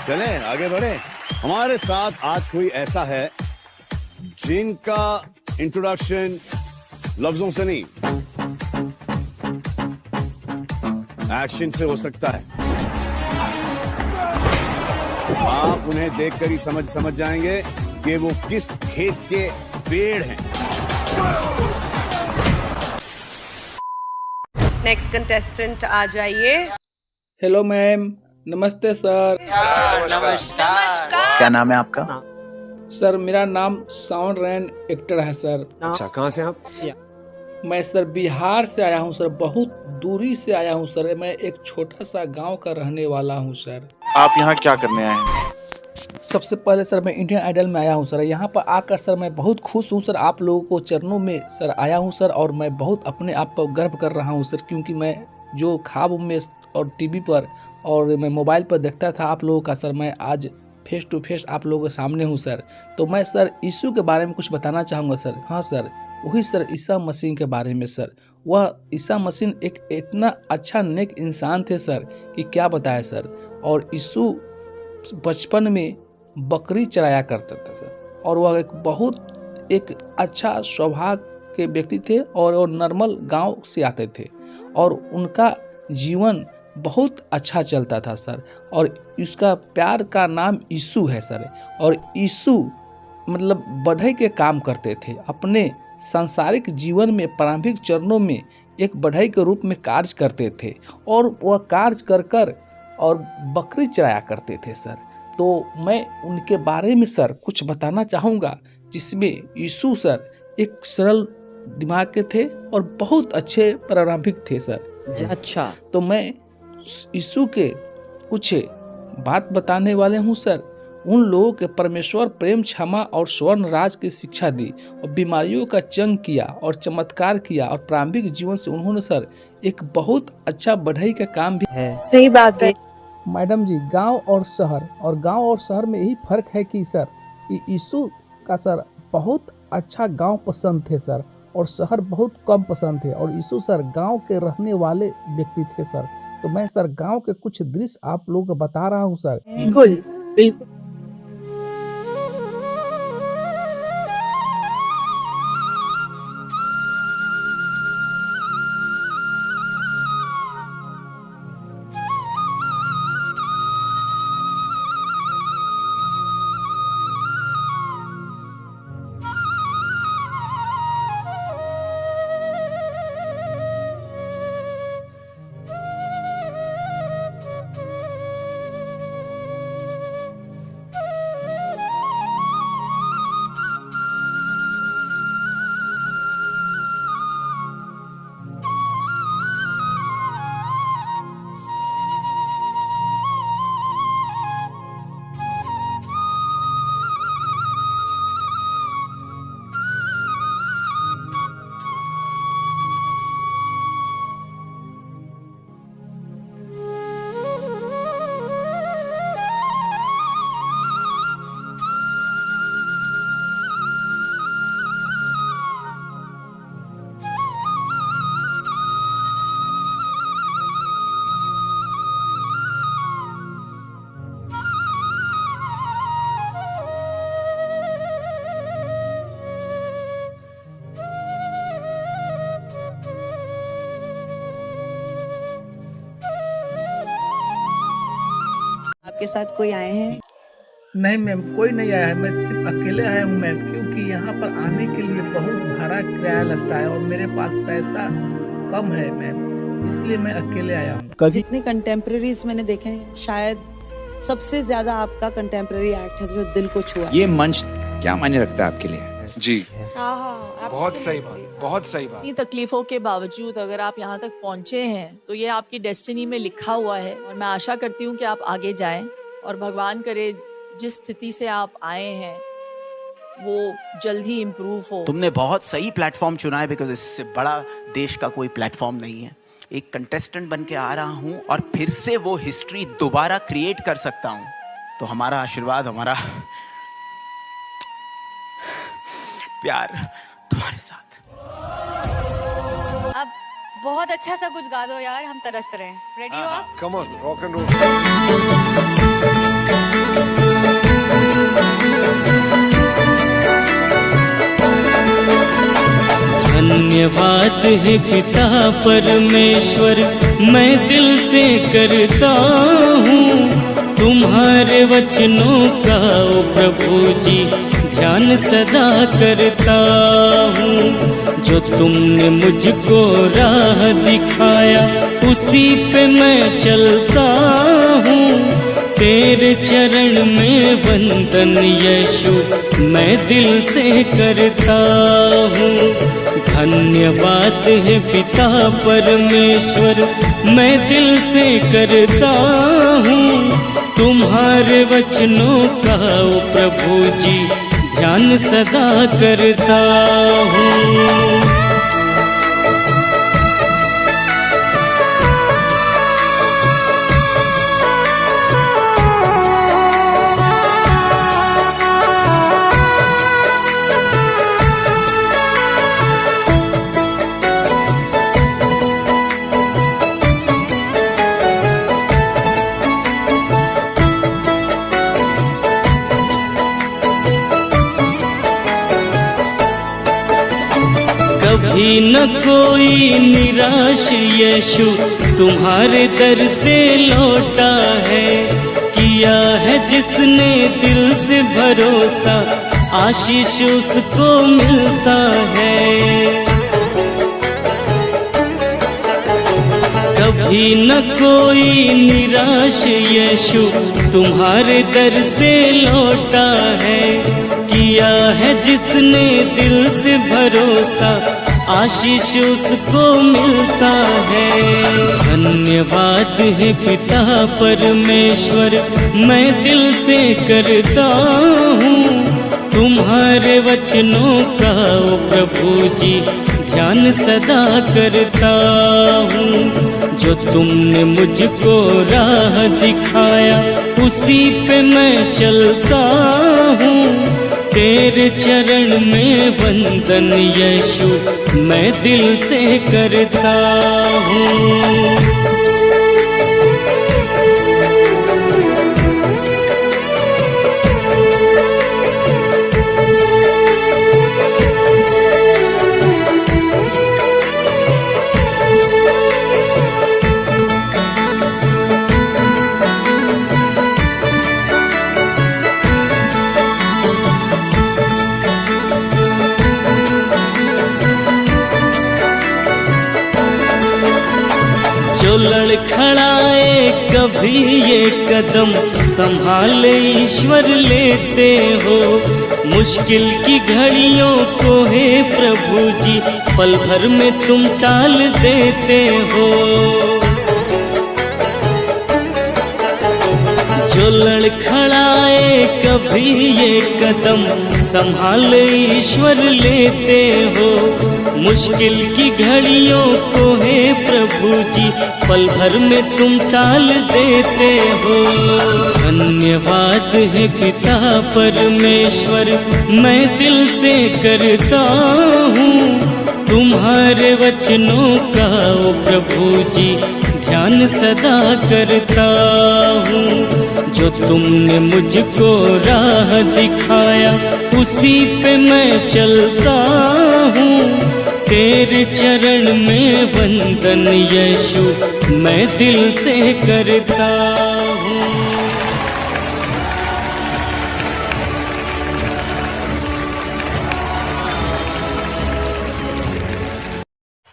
चलें आगे बढ़े। हमारे साथ आज कोई ऐसा है जिनका इंट्रोडक्शन लफ्जों से नहीं एक्शन से हो सकता है। आप उन्हें देखकर ही समझ जाएंगे कि वो किस खेत के पेड़ हैं। नेक्स्ट कंटेस्टेंट आ जाइए। हेलो मैम, नमस्ते सर। नमस्कार। क्या नाम है आपका? सर मेरा नाम साउंड रैन एक्टर है सर। अच्छा, कहाँ से आप? मैं सर बिहार से आया हूँ सर, बहुत दूरी से आया हूँ सर। मैं एक छोटा सा गांव का रहने वाला हूँ सर। आप यहाँ क्या करने आए हैं? सबसे पहले सर मैं इंडियन आइडल में आया हूँ सर। यहाँ पर आकर सर मैं बहुत खुश हूँ सर। आप लोगों को चरणों में सर आया हूँ सर, और मैं बहुत अपने आप पर गर्व कर रहा हूँ सर, क्योंकि मैं जो ख्वाब में और टीवी पर और मैं मोबाइल पर देखता था आप लोगों का सर, मैं आज फेस टू फेस आप लोगों के सामने हूँ सर। तो मैं सर यीशु के बारे में कुछ बताना चाहूँगा सर। हाँ सर, वही सर ईसा मसीह के बारे में सर। वह ईसा मसीह एक इतना अच्छा नेक इंसान थे सर कि क्या बताया सर। और यीशु बचपन में बकरी चराया करता था सर, और वह एक अच्छा स्वभाव के व्यक्ति थे, और वो नॉर्मल गांव से आते थे, और उनका जीवन बहुत अच्छा चलता था सर। और उसका प्यार का नाम यीशु है सर। और यीशु मतलब बढ़ई के काम करते थे अपने सांसारिक जीवन में। प्रारंभिक चरणों में एक बढ़ई के रूप में कार्य करते थे, और वह कार्य कर कर और बकरी चराया करते थे सर। तो मैं उनके बारे में सर कुछ बताना चाहूँगा, जिसमें यीशु सर एक सरल दिमाग के थे और बहुत अच्छे प्रारंभिक थे सर। अच्छा, तो मैं यीशु के कुछ बात बताने वाले हूँ सर। उन लोगों के परमेश्वर प्रेम, क्षमा और स्वर्ण राज की शिक्षा दी, और बीमारियों का चंग किया और चमत्कार किया, और प्रारंभिक जीवन से उन्होंने सर एक बहुत अच्छा बढ़ई का काम भी है। सही बात है मैडम जी। गांव और शहर में यही फर्क है कि सर यीशु का सर बहुत अच्छा गांव पसंद थे सर, और शहर बहुत कम पसंद थे। और यीशु सर गांव के रहने वाले व्यक्ति थे सर। तो मैं सर गांव के कुछ दृश्य आप लोगों को बता रहा हूँ सर। बिल्कुल बिल्कुल। आपके साथ कोई आए हैं? नहीं मैम, कोई नहीं आया है। मैं सिर्फ अकेले आया हूँ मैम, क्योंकि यहाँ पर आने के लिए बहुत भाड़ा किराया लगता है, और मेरे पास पैसा कम है मैम, इसलिए मैं अकेले आया हूँ। जितने कंटेम्प्रेरीज मैंने देखे हैं, शायद सबसे ज्यादा आपका कंटेम्प्रेरी एक्ट है जो दिल को छुआ। ये मंच क्या मायने रखता है आपके लिए? जी, बहुत सही बात, बहुत सही बात। इतनी तकलीफों के बावजूद अगर आप यहाँ तक पहुँचे हैं तो ये आपकी डेस्टिनी में लिखा हुआ है, और मैं आशा करती हूँ कि आप आगे जाएं, और भगवान करे जिस स्थिति से आप आए हैं वो जल्द ही इम्प्रूव हो। तुमने बहुत सही प्लेटफॉर्म चुना है, बिकॉज इससे बड़ा देश का कोई प्लेटफॉर्म नहीं है। एक कंटेस्टेंट बन के आ रहा हूँ और फिर से वो हिस्ट्री दोबारा क्रिएट कर सकता हूँ, तो हमारा आशीर्वाद, हमारा प्यार तुम्हारे साथ। अब बहुत अच्छा सा कुछ गा दो यार, हम तरस रहे हैं। रेडी हो आप? Come on, rock and roll. धन्यवाद है पिता परमेश्वर, मैं दिल से करता हूँ तुम्हारे वचनों का ओ प्रभु जी ध्यान सदा करता हूँ। जो तुमने मुझको राह दिखाया उसी पे मैं चलता हूँ। तेरे चरण में वंदन यीशु मैं दिल से करता हूँ। धन्यवाद है पिता परमेश्वर, मैं दिल से करता हूँ तुम्हारे वचनों का ओ प्रभु जी ध्यान सदा करता हूँ। कभी न कोई निराश यीशु तुम्हारे दर से लौटा है। किया है जिसने दिल से भरोसा आशीष उसको मिलता है। कभी न कोई निराश यीशु तुम्हारे दर से लौटा है। किया है जिसने दिल से भरोसा आशीष उसको मिलता है। धन्यवाद है पिता परमेश्वर, मैं दिल से करता हूँ तुम्हारे वचनों का ओ प्रभु जी ध्यान सदा करता हूँ। जो तुमने मुझको राह दिखाया उसी पे मैं चलता हूँ। तेरे चरण में वंदन यीशु मैं दिल से करता हूँ। जो लड़खड़ाए कभी ये कदम संभाल ईश्वर लेते हो। मुश्किल की घड़ियों को हे प्रभु जी पल भर में तुम टाल देते हो। जो लड़खड़ाए कभी ये कदम संभाल ईश्वर लेते हो। मुश्किल की घड़ियों को हे प्रभु जी पल भर में तुम टाल देते हो। धन्यवाद है पिता परमेश्वर, मैं दिल से करता हूँ तुम्हारे वचनों का ओ प्रभु जी ध्यान सदा करता हूँ। जो तुमने मुझको राह दिखाया उसी पे मैं चलता हूँ। तेरे चरण में वंदन यीशु मैं दिल से करता हूँ।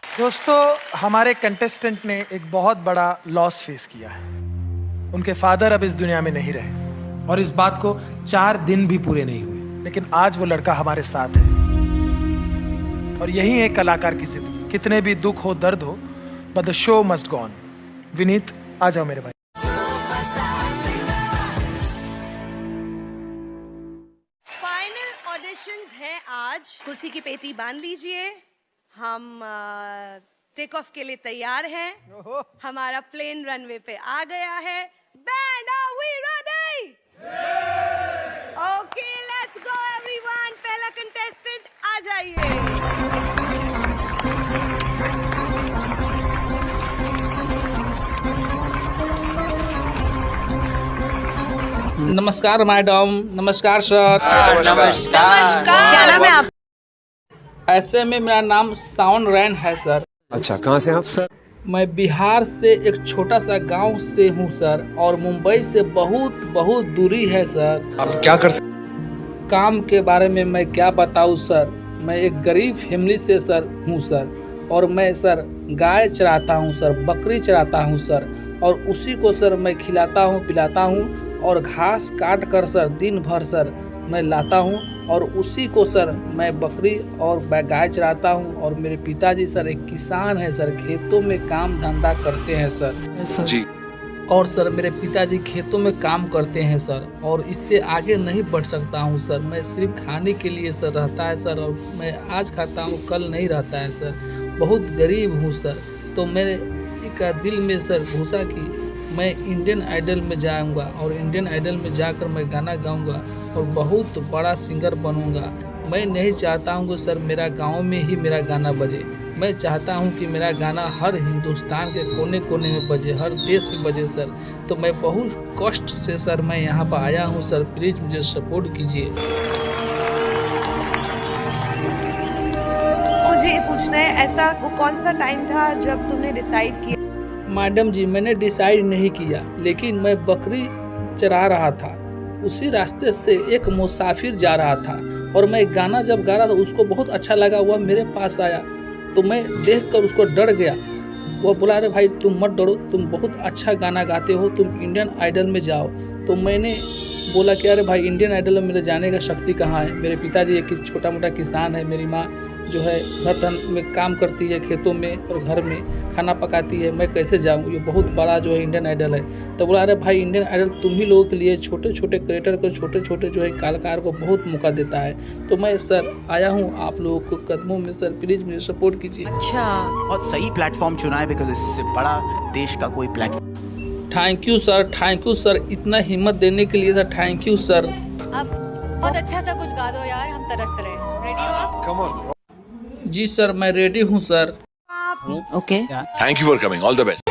दोस्तों, हमारे कंटेस्टेंट ने एक बहुत बड़ा लॉस फेस किया है। उनके फादर अब इस दुनिया में नहीं रहे और इस बात को 4 दिन भी पूरे नहीं हुए, लेकिन आज वो लड़का हमारे साथ है। और यही है कलाकार की जिंदगी, कितने भी दुख हो दर्द हो, but the show must go on. Vineet, आ जाओ मेरे भाई। फाइनल ऑडिशंस हैं आज। कुर्सी की पेटी बांध लीजिए, हम टेक ऑफ के लिए तैयार हैं। हमारा प्लेन रनवे पे आ गया है। Band, are we ready? Okay, let's go everyone. पहला कंटेस्टेंट आ जाइए। नमस्कार मैडम, नमस्कार सर। नमस्कार। क्या नाम है आप? ऐसे में मेरा नाम सावन रैन है सर। अच्छा, कहाँ से आप? सर मैं बिहार से एक छोटा सा गांव से हूं सर, और मुंबई से बहुत दूरी है सर। आप क्या करते? काम के बारे में मैं क्या बताऊं सर, मैं एक गरीब फैमिली से सर हूं सर, और मैं सर गाय चराता हूं सर, बकरी चराता हूं सर, और उसी को सर मैं खिलाता हूं, पिलाता हूं, और घास काट कर सर दिन भर सर मैं लाता हूं, और उसी को सर मैं बकरी और गाय चराता हूं। और मेरे पिताजी सर एक किसान है सर, खेतों में काम धंधा करते हैं सर जी। और सर मेरे पिताजी खेतों में काम करते हैं सर, और इससे आगे नहीं बढ़ सकता हूं सर। मैं सिर्फ खाने के लिए सर रहता है सर, और मैं आज खाता हूं कल नहीं रहता है सर। बहुत गरीब हूं सर। तो मेरे का दिल में सर घुसा कि मैं इंडियन आइडल में जाऊंगा, और इंडियन आइडल में जाकर मैं गाना गाऊंगा और बहुत बड़ा सिंगर बनूंगा। मैं नहीं चाहता हूं कि सर मेरा गांव में ही मेरा गाना बजे। मैं चाहता हूं कि मेरा गाना हर हिंदुस्तान के कोने कोने में बजे, हर देश में बजे सर। तो मैं बहुत कष्ट से सर मैं यहाँ पर आया हूँ सर, प्लीज़ मुझे सपोर्ट कीजिए। मुझे ये पूछना है, ऐसा वो कौन सा टाइम था जब तुमने डिसाइड किया? मैडम जी मैंने डिसाइड नहीं किया, लेकिन मैं बकरी चरा रहा था, उसी रास्ते से एक मुसाफिर जा रहा था, और मैं गाना जब गा रहा था उसको बहुत अच्छा लगा, वह मेरे पास आया, तो मैं देखकर उसको डर गया। वो बोला अरे भाई तुम मत डरो, तुम बहुत अच्छा गाना गाते हो, तुम इंडियन आइडल में जाओ। तो मैंने बोला कि अरे भाई इंडियन आइडल में मेरे जाने का शक्ति कहाँ है। मेरे पिताजी एक छोटा मोटा किसान है, मेरी माँ जो है घर में काम करती है, खेतों में और घर में खाना पकाती है, मैं कैसे जाऊँ, ये बहुत बड़ा जो है इंडियन आइडल है। तो बोला अरे भाई इंडियन आइडल तुम ही लोगों के लिए, छोटे छोटे क्रिएटर को, छोटे छोटे जो है कलाकार को बहुत मौका देता है। तो मैं सर आया हूँ आप लोगों को कदमों में सर, प्लीज़ मुझे सपोर्ट कीजिए। अच्छा, बहुत सही प्लेटफॉर्म चुना है, बिकॉज इससे बड़ा देश का कोई प्लेटफॉर्म। थैंक यू सर, इतना हिम्मत देने के लिए सर, थैंक यू सर। अब बहुत अच्छा सा कुछ गा दो यार, हम तरस रहे हैं। रेडी हो आप? Come on. जी सर मैं रेडी हूँ sir. Okay. Thank you for coming. All the best.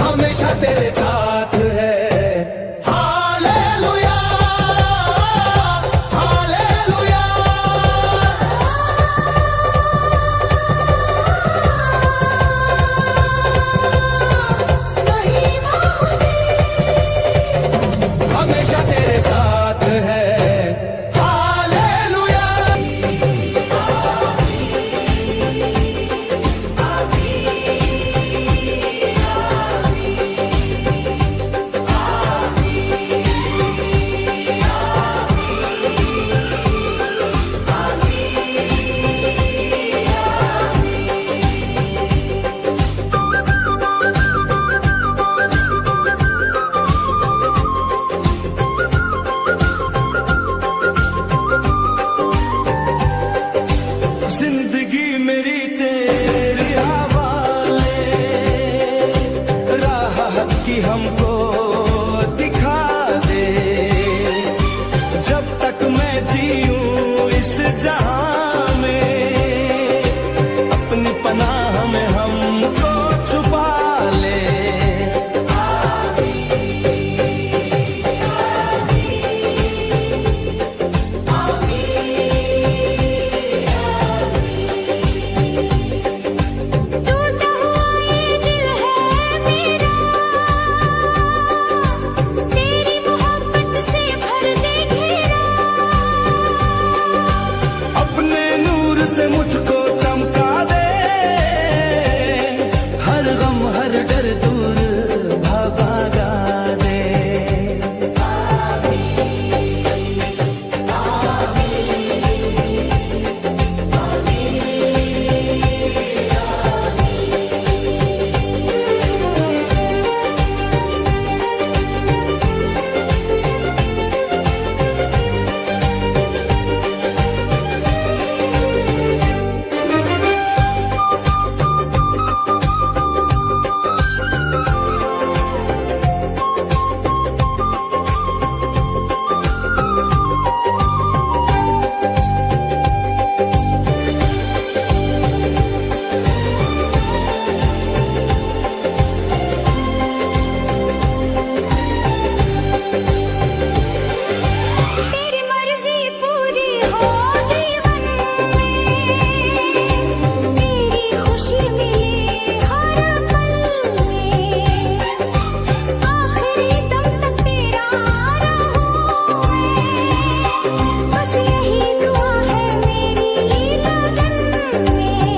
हमेशा तेरे साथ है। Hallelujah, hallelujah. हमेशा तेरे साथ है। हालेलुया। जिंदगी मेरी तेरे हवाले, राह की हमको दिखा दे। जब तक मैं जीऊं इस जहां में, अपनी पनाह में हमको छुपा ले। अपने नूर से मुझको चमका दे, हर गम हर डर दूर भगा दे। तेरी मर्जी पूरी हो जीवन में, तेरी खुशी मिले हर पल में, आखिरी दम तक तेरा रहूं मैं, बस यही दुआ है मेरी लगन में।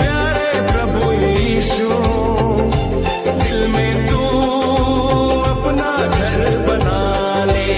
प्यारे प्रभु यीशु, दिल में तू अपना घर बना ले।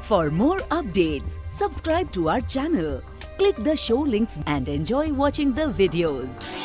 For more updates, subscribe to our channel, click the show links and enjoy watching the videos.